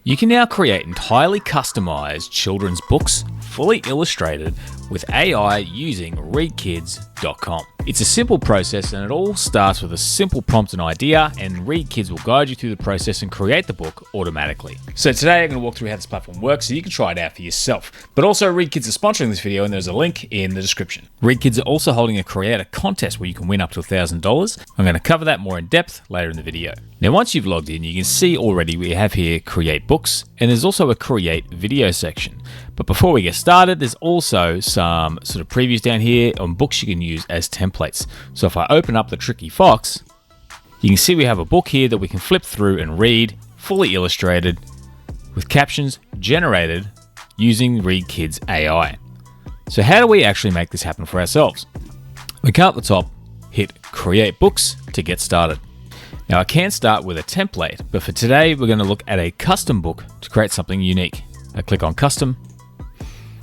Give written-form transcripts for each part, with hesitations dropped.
You can now create entirely customized children's books, fully illustrated, with AI using ReadKidz.com. It's a simple process and it all starts with a simple prompt and idea, and ReadKidz will guide you through the process and create the book automatically. So today I'm going to walk through how this platform works so you can try it out for yourself. But also ReadKidz is sponsoring this video and there's a link in the description. ReadKidz are also holding a creator contest where you can win up to $1,000. I'm going to cover that more in depth later in the video. Now once you've logged in, you can see already we have here create books, and there's also a create video section. But before we get started, there's also some sort of previews down here on books you can use as templates. So if I open up the Tricky Fox, you can see we have a book here that we can flip through and read, fully illustrated, with captions generated using ReadKidz AI. So how do we actually make this happen for ourselves? We come up the top, hit Create Books to get started. Now I can start with a template, but for today we're going to look at a custom book to create something unique. I click on Custom,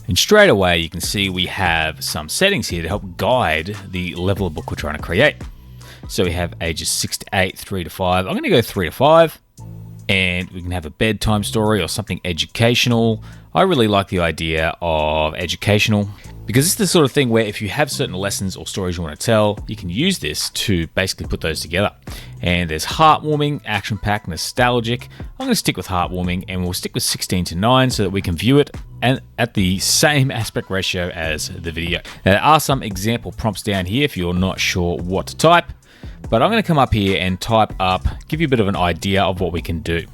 and straight away you can see we have some settings here to help guide the level of book we're trying to create. So we have ages 6 to 8, 3 to 5. I'm going to go 3 to 5, and we can have a bedtime story or something educational. I really like the idea of educational because it's the sort of thing where if you have certain lessons or stories you want to tell, you can use this to basically put those together. And there's heartwarming, action-packed, nostalgic. I'm going to stick with heartwarming, and we'll stick with 16 to 9 so that we can view it and at the same aspect ratio as the video. Now, there are some example prompts down here if you're not sure what to type, but I'm going to come up here and type up, give you a bit of an idea of what we can do.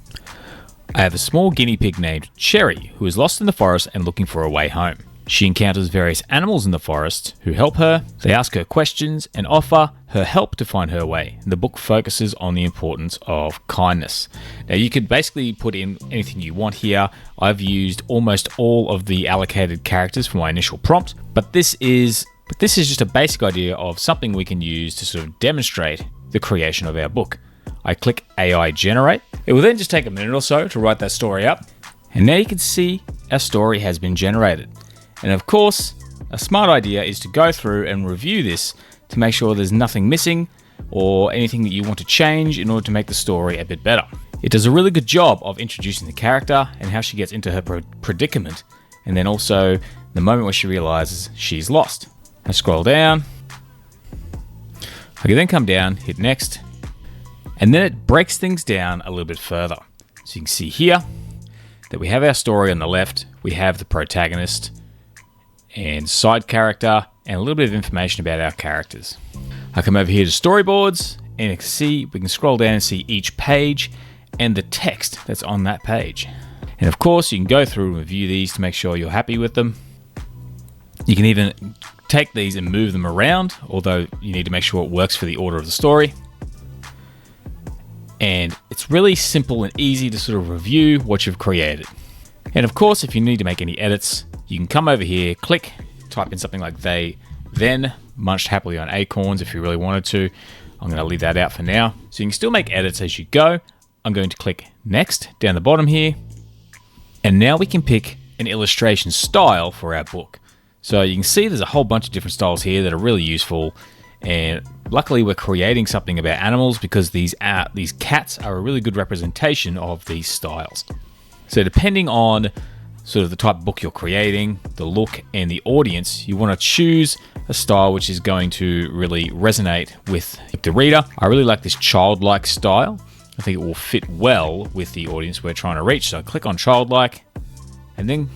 I have a small guinea pig named Cherry who is lost in the forest and looking for a way home. She encounters various animals in the forest who help her. They ask her questions and offer her help to find her way. The book focuses on the importance of kindness. Now you could basically put in anything you want here. I've used almost all of the allocated characters for my initial prompt, but this is just a basic idea of something we can use to sort of demonstrate the creation of our book. I click AI Generate. It will then just take a minute or so to write that story up. And now you can see our story has been generated. And of course, a smart idea is to go through and review this to make sure there's nothing missing or anything that you want to change in order to make the story a bit better. It does a really good job of introducing the character and how she gets into her predicament, and then also the moment where she realizes she's lost. I scroll down. I can then come down, hit next, and then it breaks things down a little bit further. So you can see here that we have our story on the left, we have the protagonist and side character, and a little bit of information about our characters. I come over here to storyboards, and you can see, we can scroll down and see each page and the text that's on that page. And of course, you can go through and review these to make sure you're happy with them. You can even take these and move them around, although you need to make sure it works for the order of the story. And it's really simple and easy to sort of review what you've created. And of course, if you need to make any edits, you can come over here, click, type in something like they then munched happily on acorns if you really wanted to. I'm going to leave that out for now. So you can still make edits as you go. I'm going to click next down the bottom here. And now we can pick an illustration style for our book. So you can see there's a whole bunch of different styles here that are really useful. And luckily we're creating something about animals because these cats are a really good representation of these styles. So depending on sort of the type of book you're creating, the look and the audience, you want to choose a style which is going to really resonate with the reader. I really like this childlike style. I think it will fit well with the audience we're trying to reach. So I click on childlike, and then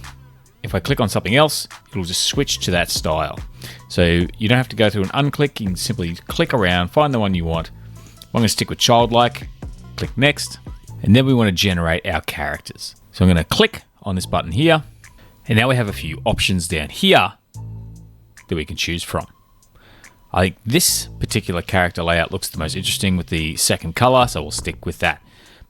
if I click on something else, it'll just switch to that style. So you don't have to go through and unclick, you can simply click around, find the one you want. I'm going to stick with childlike, click next, and then we want to generate our characters. So I'm going to click on this button here, and now we have a few options down here that we can choose from. I think this particular character layout looks the most interesting with the second color, so we'll stick with that.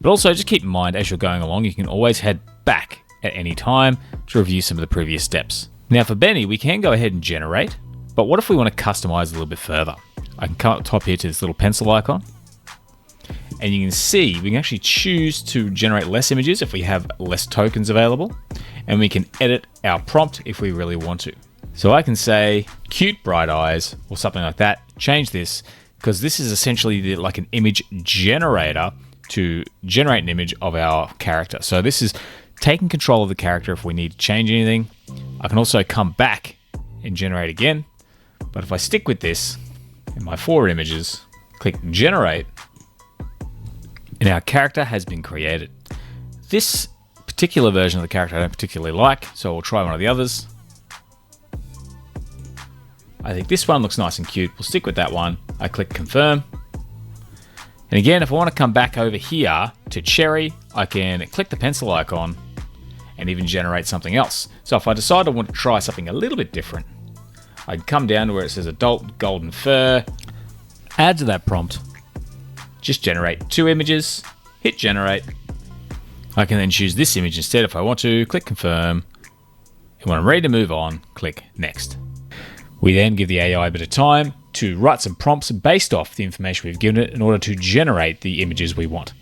But also just keep in mind as you're going along, you can always head back at any time to review some of the previous steps. Now for Benny, we can go ahead and generate, but what if we want to customize a little bit further? I can come up top here to this little pencil icon, and you can see we can actually choose to generate less images if we have less tokens available, and we can edit our prompt if we really want to. So I can say cute bright eyes or something like that, change this, because this is essentially like an image generator to generate an image of our character. So this is taking control of the character if we need to change anything. I can also come back and generate again. But if I stick with this in my 4 images, click generate, and our character has been created. This particular version of the character I don't particularly like, so we'll try one of the others. I think this one looks nice and cute. We'll stick with that one. I click confirm. And again, if I want to come back over here to Cherry, I can click the pencil icon and even generate something else. So if I decide I want to try something a little bit different, I can come down to where it says adult golden fur, add to that prompt, just generate 2 images, hit generate. I can then choose this image instead if I want to, click confirm, and when I'm ready to move on, click next. We then give the AI a bit of time to write some prompts based off the information we've given it in order to generate the images we want.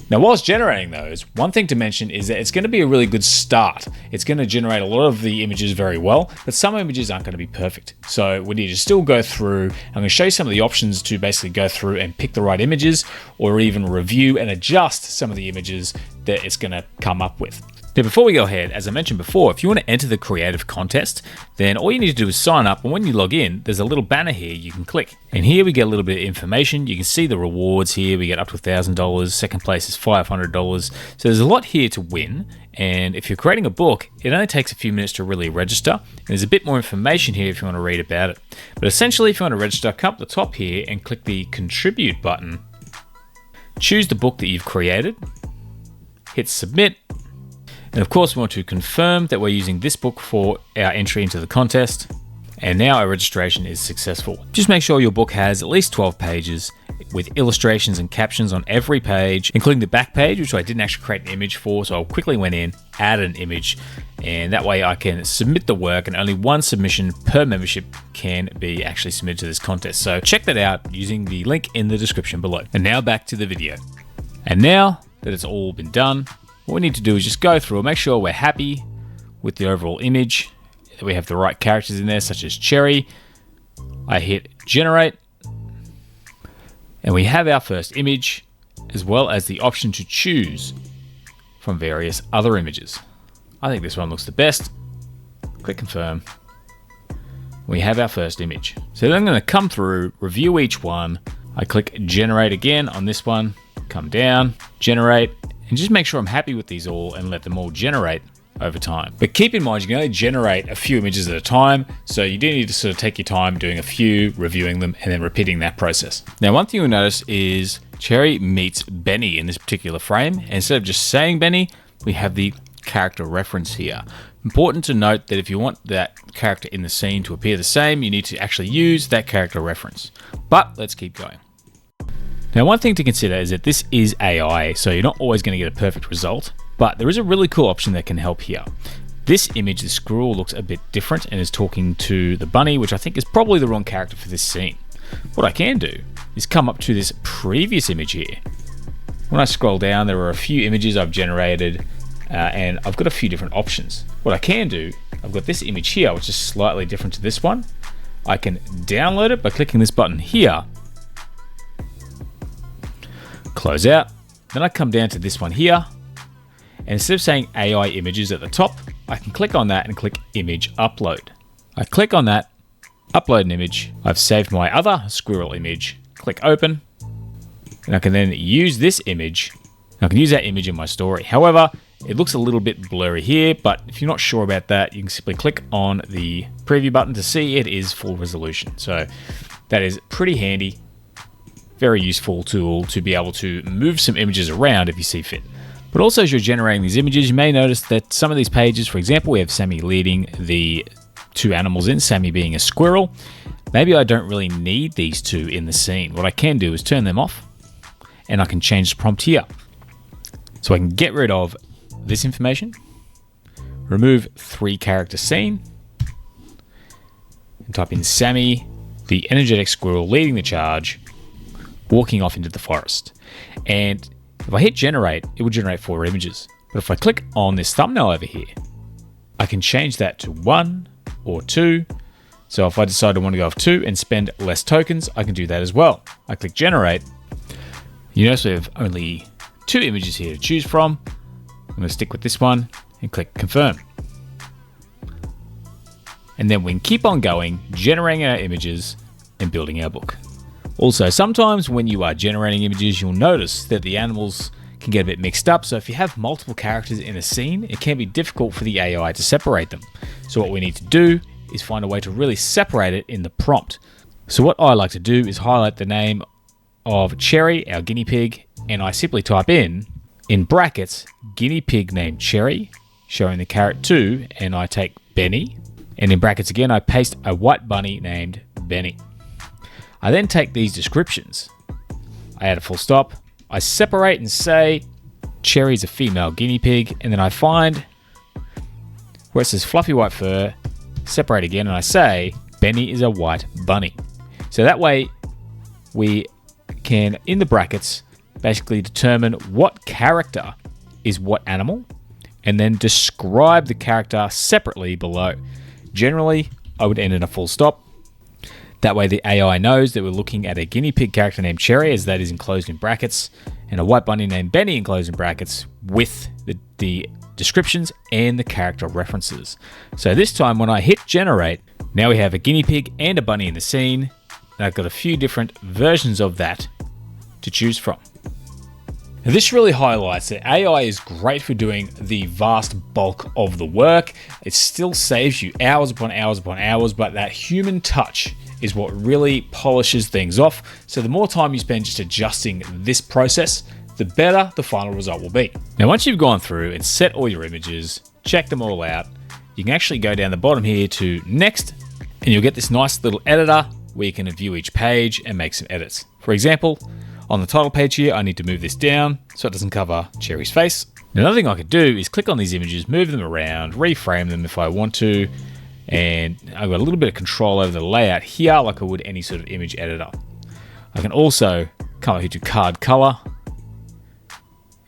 Now, whilst generating those, one thing to mention is that it's going to be a really good start. It's going to generate a lot of the images very well, but some images aren't going to be perfect. So we need to still go through. I'm going to show you some of the options to basically go through and pick the right images, or even review and adjust some of the images that it's going to come up with. Now, before we go ahead, as I mentioned before, if you want to enter the creative contest, then all you need to do is sign up, and when you log in, there's a little banner here you can click. And here we get a little bit of information. You can see the rewards here. We get up to $1,000. Second place is $500. So there's a lot here to win. And if you're creating a book, it only takes a few minutes to really register. And there's a bit more information here if you want to read about it. But essentially, if you want to register, come up the top here and click the contribute button. Choose the book that you've created. Hit submit. And of course, we want to confirm that we're using this book for our entry into the contest. And now our registration is successful. Just make sure your book has at least 12 pages with illustrations and captions on every page, including the back page, which I didn't actually create an image for. So I quickly went in, added an image, and that way I can submit the work, and only 1 submission per membership can be actually submitted to this contest. So check that out using the link in the description below. And now back to the video. And now that it's all been done, what we need to do is just go through and make sure we're happy with the overall image, that we have the right characters in there, such as Cherry. I hit generate, and we have our first image, as well as the option to choose from various other images. I think this one looks the best. Click confirm. We have our first image. So then I'm going to come through, review each one. I click generate again on this one, come down, generate, and just make sure I'm happy with these all and let them all generate over time. But keep in mind, you can only generate a few images at a time, so you do need to sort of take your time doing a few, reviewing them, and then repeating that process. Now, one thing you'll notice is Cherry meets Benny in this particular frame. And instead of just saying Benny, we have the character reference here. Important to note that if you want that character in the scene to appear the same, you need to actually use that character reference. But let's keep going. Now, one thing to consider is that this is AI, so you're not always going to get a perfect result, but there is a really cool option that can help here. This image, the squirrel, looks a bit different and is talking to the bunny, which I think is probably the wrong character for this scene. What I can do is come up to this previous image here. When I scroll down, there are a few images I've generated, and I've got a few different options. What I can do, I've got this image here, which is slightly different to this one. I can download it by clicking this button here, close out, then I come down to this one here, and instead of saying AI images at the top, I can click on that and click image upload. I click on that, upload an image. I've saved my other squirrel image, click open, and I can then use this image. I can use that image in my story. However, it looks a little bit blurry here, but if you're not sure about that, you can simply click on the preview button to see it is full resolution. So that is pretty handy. Very useful tool to be able to move some images around if you see fit. But also, as you're generating these images, you may notice that some of these pages, for example, we have Sammy leading the 2 animals in, Sammy being a squirrel. Maybe I don't really need these 2 in the scene. What I can do is turn them off, and I can change the prompt here. So I can get rid of this information, remove 3 character scene, and type in Sammy, the energetic squirrel leading the charge, walking off into the forest. And if I hit generate, it will generate 4 images. But if I click on this thumbnail over here, I can change that to 1 or 2. So if I decide I want to go with 2 and spend less tokens, I can do that as well. I click generate. You notice we have only 2 images here to choose from. I'm going to stick with this one and click confirm. And then we can keep on going, generating our images and building our book. Also, sometimes when you are generating images, you'll notice that the animals can get a bit mixed up. So if you have multiple characters in a scene, it can be difficult for the AI to separate them. So what we need to do is find a way to really separate it in the prompt. So what I like to do is highlight the name of Cherry, our guinea pig, and I simply type in brackets, guinea pig named Cherry, showing the carrot 2, and I take Benny, and in brackets again, I paste a white bunny named Benny. I then take these descriptions, I add a full stop, I separate and say Cherry's a female guinea pig, and then I find where it says fluffy white fur, separate again, and I say Benny is a white bunny. So that way we can, in the brackets, basically determine what character is what animal, and then describe the character separately below. Generally, I would end in a full stop. That way the AI knows that we're looking at a guinea pig character named Cherry, as that is enclosed in brackets, and a white bunny named Benny enclosed in brackets with the descriptions and the character references. So this time when I hit generate, now we have a guinea pig and a bunny in the scene, and I've got a few different versions of that to choose from. Now this really highlights that AI is great for doing the vast bulk of the work. It still saves you hours upon hours upon hours, but that human touch is what really polishes things off. So the more time you spend just adjusting this process, the better the final result will be. Now, once you've gone through and set all your images, check them all out, you can actually go down the bottom here to next, and you'll get this nice little editor where you can view each page and make some edits. For example, on the title page here, I need to move this down so it doesn't cover Cherry's face. Another thing I could do is click on these images, move them around, reframe them if I want to, and I've got a little bit of control over the layout here like I would any sort of image editor. I can also come up here to card color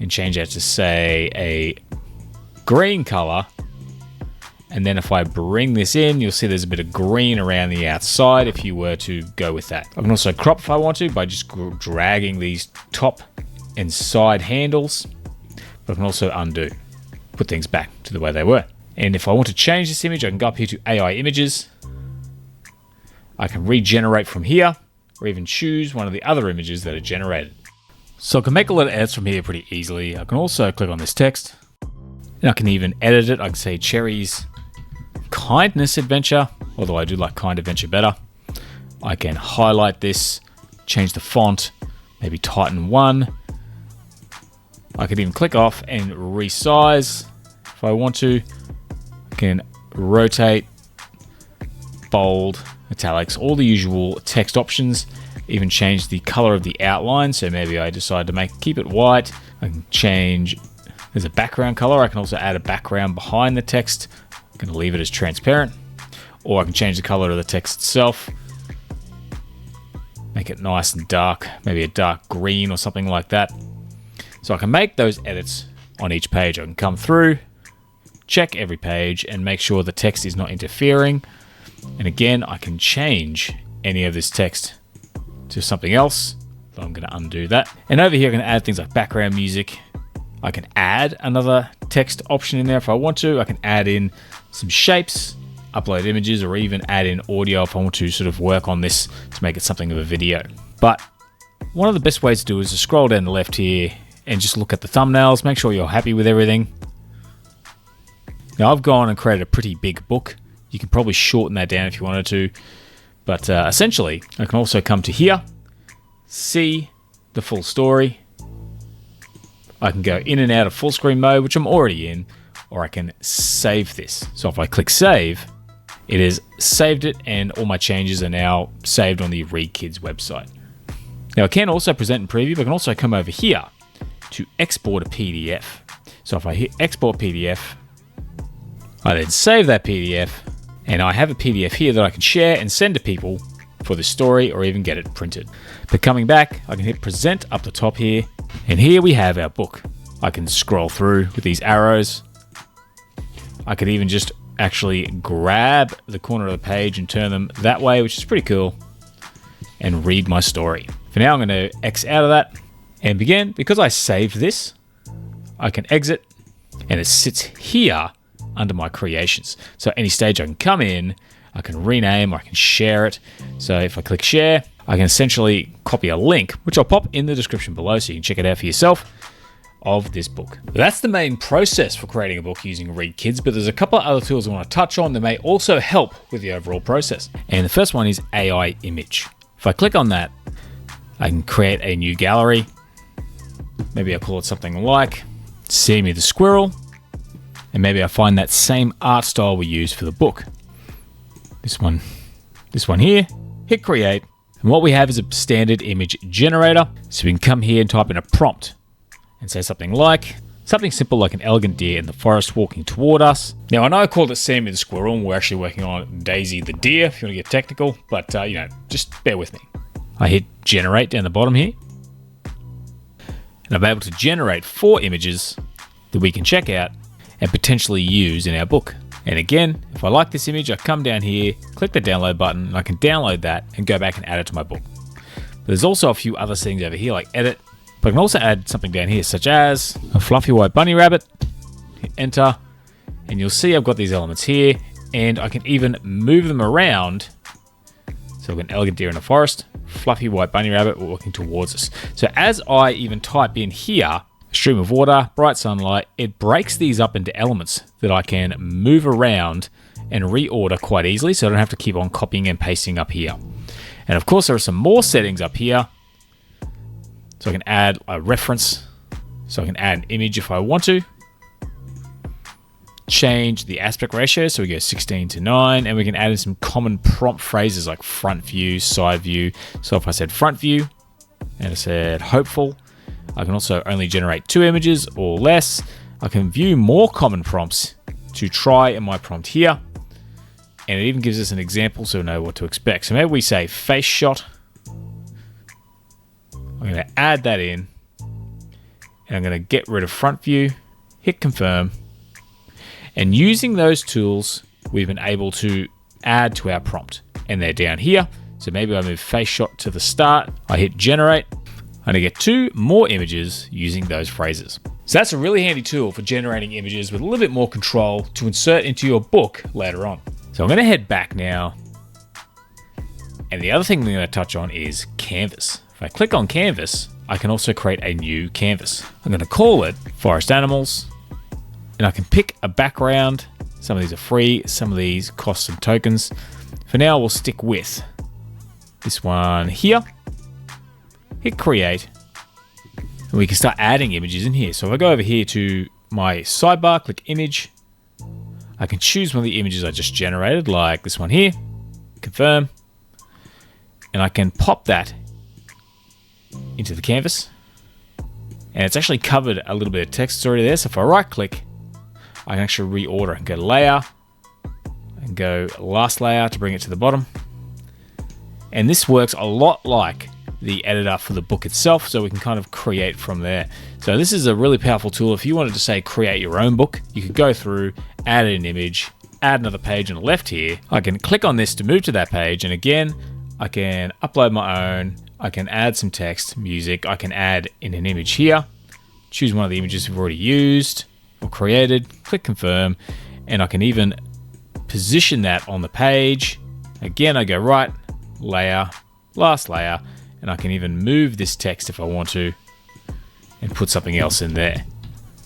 and change that to say a green color. And then if I bring this in, you'll see there's a bit of green around the outside if you were to go with that. I can also crop if I want to by just dragging these top and side handles, but I can also undo, put things back to the way they were. And if I want to change this image, I can go up here to AI images. I can regenerate from here, or even choose one of the other images that are generated. So I can make a lot of edits from here pretty easily. I can also click on this text, and I can even edit it. I can say Cherry's kindness adventure, although I do like kind adventure better. I can highlight this, change the font, maybe tighten 1. I could even click off and resize if I want to. I can rotate, bold, italics, all the usual text options. Even change the color of the outline. So maybe I decide to keep it white. I can change, there's a background color. I can also add a background behind the text. I'm going to leave it as transparent, or I can change the color of the text itself. Make it nice and dark, maybe a dark green or something like that. So I can make those edits on each page. I can come through, check every page and make sure the text is not interfering. And again, I can change any of this text to something else. So I'm going to undo that. And over here, I can add things like background music. I can add another text option in there if I want to. I can add in some shapes, upload images, or even add in audio if I want to sort of work on this to make it something of a video. But one of the best ways to do is to scroll down the left here and just look at the thumbnails, make sure you're happy with everything. Now I've gone and created a pretty big book. You can probably shorten that down if you wanted to, but essentially I can also come to here, see the full story. I can go in and out of full screen mode, which I'm already in, or I can save this. So if I click save, it has saved it and all my changes are now saved on the ReadKidz website. Now I can also present and preview, but I can also come over here to export a PDF. So if I hit export PDF, I then save that PDF, and I have a PDF here that I can share and send to people for the story or even get it printed. But coming back, I can hit present up the top here, and here we have our book. I can scroll through with these arrows. I could even just actually grab the corner of the page and turn them that way, which is pretty cool, and read my story. For now, I'm going to X out of that, And again, because I saved this, I can exit and it sits here under my creations. So any stage I can come in, I can rename, or I can share it. So if I click share, I can essentially copy a link, which I'll pop in the description below so you can check it out for yourself, of this book. That's the main process for creating a book using ReadKidz, but there's a couple of other tools I want to touch on that may also help with the overall process. And the first one is AI image. If I click on that, I can create a new gallery. Maybe I'll call it something like Sammy the Squirrel. And maybe I find that same art style we use for the book. This one here, hit create. And what we have is a standard image generator. So we can come here and type in a prompt and say something simple like an elegant deer in the forest walking toward us. Now, I know I called it Sammy the Squirrel, and we're actually working on Daisy the deer, if you want to get technical, but just bear with me. I hit generate down the bottom here, and I'm able to generate 4 images that we can check out and potentially use in our book. And again, if I like this image, I come down here, click the download button, and I can download that and go back and add it to my book. But there's also a few other settings over here like edit, but I can also add something down here such as a fluffy white bunny rabbit. Hit enter, and you'll see I've got these elements here, and I can even move them around. So I've got an elegant deer in the forest, fluffy white bunny rabbit walking towards us. So as I even type in here, stream of water, bright sunlight, it breaks these up into elements that I can move around and reorder quite easily, so I don't have to keep on copying and pasting up here. And of course, there are some more settings up here. So I can add a reference, so I can add an image if I want to. Change the aspect ratio, so we go 16:9, and we can add in some common prompt phrases like front view, side view. So if I said front view, and I said hopeful, I can also only generate 2 images or less. I can view more common prompts to try in my prompt here. And it even gives us an example so we know what to expect. So maybe we say face shot. I'm going to add that in. And I'm going to get rid of front view, hit confirm. And using those tools, we've been able to add to our prompt. And they're down here. So maybe I move face shot to the start. I hit generate. And I get 2 more images using those phrases. So that's a really handy tool for generating images with a little bit more control to insert into your book later on. So I'm going to head back now. And the other thing we're going to touch on is canvas. If I click on canvas, I can also create a new canvas. I'm going to call it forest animals. And I can pick a background. Some of these are free, some of these cost some tokens. For now, we'll stick with this one here. Hit create, and we can start adding images in here. So if I go over here to my sidebar, click image, I can choose one of the images I just generated, like this one here, confirm, and I can pop that into the canvas. And it's actually covered a little bit of text already there. So if I right click, I can actually reorder and go layer and go last layer to bring it to the bottom. And this works a lot like the editor for the book itself, so we can kind of create from there. So this is a really powerful tool. If you wanted to say create your own book, you could go through, add an image, add another page on the left here. I can click on this to move to that page, and again, I can upload my own. I can add some text, music. I can add in an image here, choose one of the images we've already used or created, click confirm, and I can even position that on the page. Again, I go right, layer, last layer, and I can even move this text if I want to and put something else in there.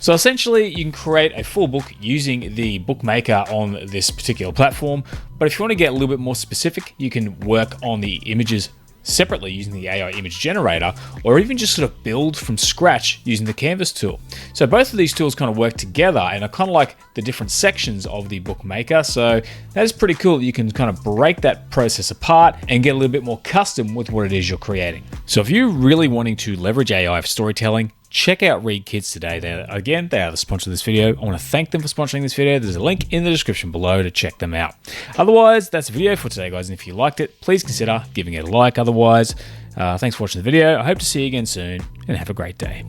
So essentially, you can create a full book using the bookmaker on this particular platform. But if you want to get a little bit more specific, you can work on the images separately using the AI image generator, or even just sort of build from scratch using the Canvas tool. So both of these tools kind of work together and are kind of like the different sections of the bookmaker. So that is pretty cool that you can kind of break that process apart and get a little bit more custom with what it is you're creating. So if you're really wanting to leverage AI for storytelling, check out ReadKidz today. They are the sponsor of this video. I want to thank them for sponsoring this video. There's a link in the description below to check them out. Otherwise, that's the video for today, guys. And if you liked it, please consider giving it a like. Otherwise, thanks for watching the video. I hope to see you again soon, and have a great day.